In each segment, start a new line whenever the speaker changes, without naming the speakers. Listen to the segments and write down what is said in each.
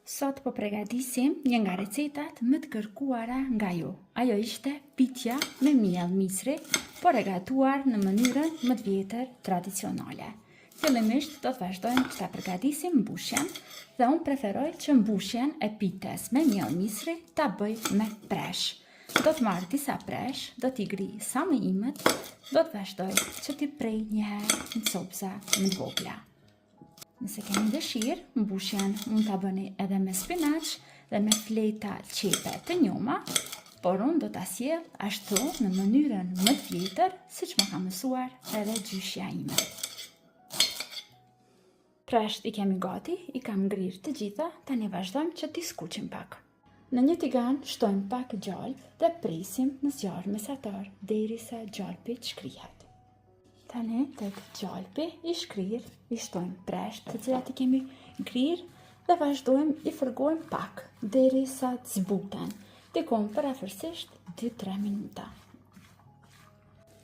Sot po përgatisim një nga recetat më të kërkuara nga ju. Ajo ishte pitja me miell misri, por e gatuar në mënyrën më të vjetër tradicionale. Fillimisht do të vazhdojmë të përgatisim mbushjen dhe unë preferoj që mbushjen e pites me miell misri ta bëj me presh. Do të marrë disa presh, do t'i gri sa më imët, do të vazhdoj që t'i prej njëherë në copëza më të vogla. Nëse keni dëshirë, mbushjen mund t'a bëni edhe me spinaq dhe me fleta qepe të njoma, por unë do t'a sjell ashtu në mënyrën më të vjetër, siç më ka mësuar edhe gjyshja ime. Presht i kemi gati, i kam ngrirë të gjitha, tani vazhdojmë që t'i skuqim pak. Në një tigan shtojmë pak gjalp dhe presim në zjarr mesatar derisa gjalpi të shkrihet. Tani tek gjalpi i shkrir, i shtojmë presht të cilat i kemi ngrirë dhe vazhdojmë i fërgojmë pak derisa të zbuten, dikom parafërsisht 2-3 minuta.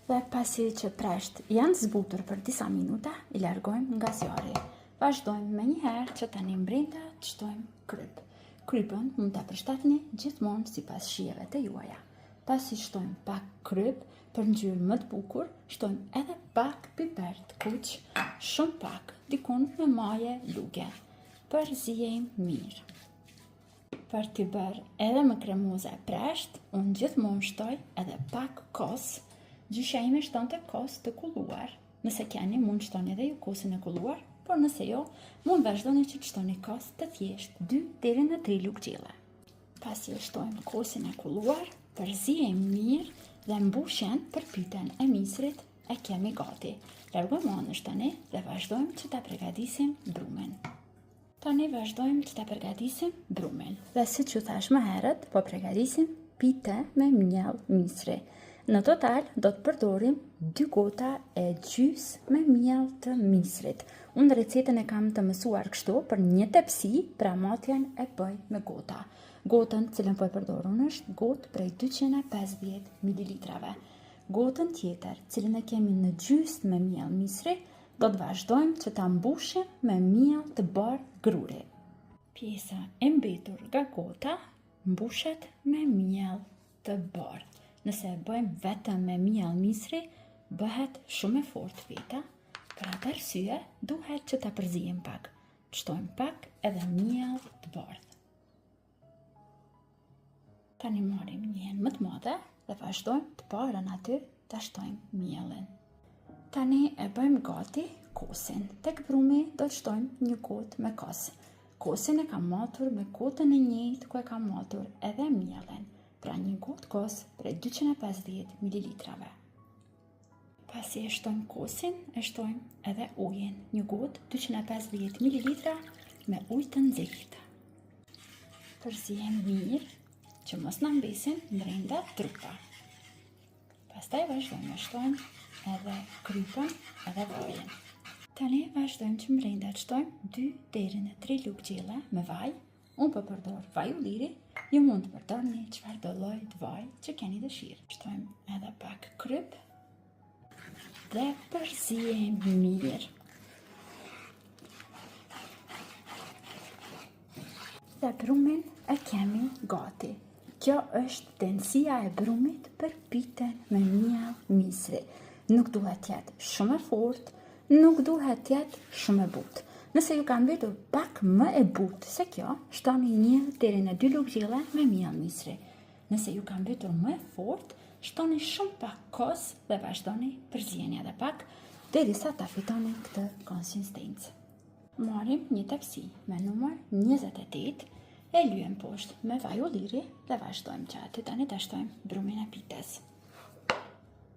Dhe pasi që presht janë zbutur për disa minuta, i largojmë nga zjarri. Vazhdojmë me njëherë që tani brenda të shtojmë kryp. Krypën mund ta përshtatni gjithmonë sipas shijeve të juaja. Pasi shtojmë pak kryp për ngjyrë më të bukur, shtojmë edhe pak piper të kuq, shumë pak, dikun me maje luge. Përzijejmë mirë. Për t'i bërë edhe më kremoze presht, unë gjithmonë shtoj edhe pak kos. Gjyshja ime shtonte kos të kulluar. Nëse keni, mund shtoni edhe ju kosin e kulluar, por nëse jo, mund vazhdoni që të shtoni kos të thjesht 2 deri në 3 lugë gjelle. Pasi e shtojmë kosin e kulluar, përzijejmë mirë dhe mbushjen për pyeten e misrit e kemi gati. Largojmë anësh tani dhe vazhdojmë që ta përgatisim brumin. Tani vazhdojmë që ta përgatisim brumin. Dhe siç ju thash më herët, po përgatisim pite me miell misri. Në total do të përdorim 2 gota e gjys me miell të misrit. Unë recetën e kam të mësuar kështu për një tepsi, pra matjen e bëj me gota. Gotën cilën po e përdor unë është gotë prej 250 ml. Gotën tjetër, cilën e kemi në gjys me miell misri, do të vazhdojmë që ta mbushim me miell të bardhë gruri. Pjesa e mbetur nga gota mbushet me miell të bardhë. Nëse e bëjmë vetëm me miell misri, bëhet shumë e fortë feta. Për atë arsye, duhet që ta përzijmë pak. Të shtojmë pak edhe miell të bardhë. Tani marrim njën më të madhe dhe vazhdojmë të parën aty ta shtojmë miellin. Tani e bëjmë gati kosin. Tek brumi do të shtojmë një gotë me kos. Kosin e kam matur me kotën e njëjtë ku e kam matur edhe miellin. Pra një gotë kos prej 250 ml. Pasi e shtojmë kosin, e shtojmë edhe ujin. Një gotë 250 ml me ujë të nxehtë. Përzijem mirë që mos na mbesin brenda trupa. Pastaj vazhdojmë e shtojmë edhe krypën edhe vajin. Tani vazhdojmë që brenda të shtojmë 2 deri në 3 lugë gjelle me vaj. Unë po përdor vaj ulliri, ju mund të përdorni çfarë do lloj të vaj që keni dëshirë. Shtojmë edhe pak kryp dhe përzijejmë mirë. Dhe brumin e kemi gati. Kjo është densia e brumit për piten me miell misri. Nuk duhet të jetë shumë e fortë, nuk duhet të jetë shumë e butë. Nëse ju ka mbetur pak më e butë se kjo, shtoni 1 deri në 2 lugë gjelle me miell misri. Nëse ju ka mbetur më e fortë, shtoni shumë pak kos dhe vazhdoni përzijeni edhe pak derisa ta fitoni këtë konsistencë. Marrim një tepsi me numër 28, e lyhem poshtë me vaj ulliri dhe vazhdojmë që aty tani ta shtojmë brumin e pites.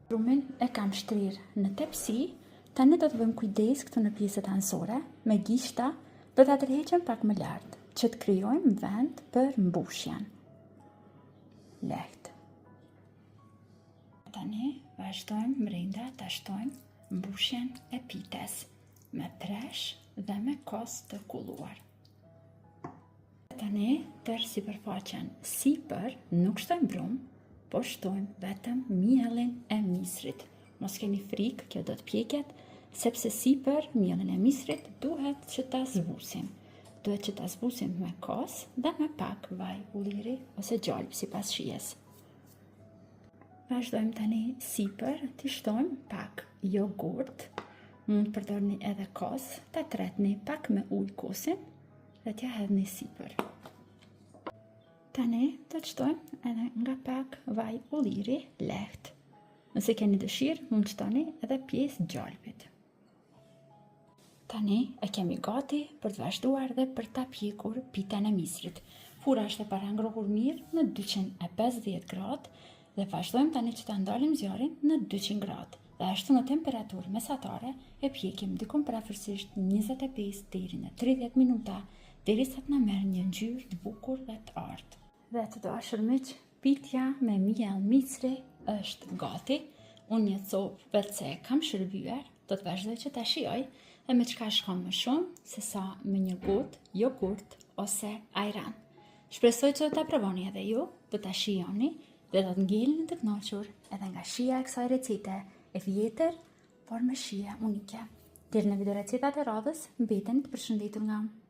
Brumin e kam shtrirë në tepsi. Tani do të vëmë kujdes këtu në pjesët anësore, me gishta do ta tërheqim pak më lart, që të krijojmë vend për mbushjen. Lehtë. Tani vazhdojmë brenda ta shtojmë mbushjen e pites me presh dhe me kos të kulluar. Tani tërë sipërfaqen sipër nuk shtojmë brum, po shtojmë vetëm miellin e misrit. Mos keni frikë, kjo do të pjeket, sepse sipër miellin e misrit duhet që ta zbusim. duhet që ta zbusim me kos dhe me pak vaj ulliri ose gjalp sipas shijes. Vazhdojmë tani sipër t'i shtojmë pak jogurt, mund të përdorni edhe kos, ta tretni pak me ujë kosin dhe t'ja hedhni sipër. Tani do të shtojmë edhe nga pak vaj ulliri lehtë. Nëse keni dëshirë, mund të shtoni edhe pjesë gjalpit. Tani e kemi gati për të vazhduar dhe për ta pjekur pitën e misrit. Fura është e parangrohur mirë në 250 gradë dhe vazhdojmë tani që ta ndalim zjarin në 200 gradë. Dhe ashtu në temperaturë mesatare e pjekim diku parafërsisht 25 deri në 30 minuta derisa të na merr një ngjyrë të bukur dhe të artë. Dhe të dashur miq, pitja me miell misri është gati. Unë një copë vetëse kam shërbyer, do të vazhdoj që ta shijoj dhe me çka shkon më shumë se sa me një gotë jogurt ose ajran. Shpresoj që do ta provoni edhe ju, do ta shijoni dhe do të ngjelni të kënaqur edhe nga shija e kësaj recete e vjetër, por me shije unike. Deri në video recetat e radhës, mbeteni të përshëndetur nga unë.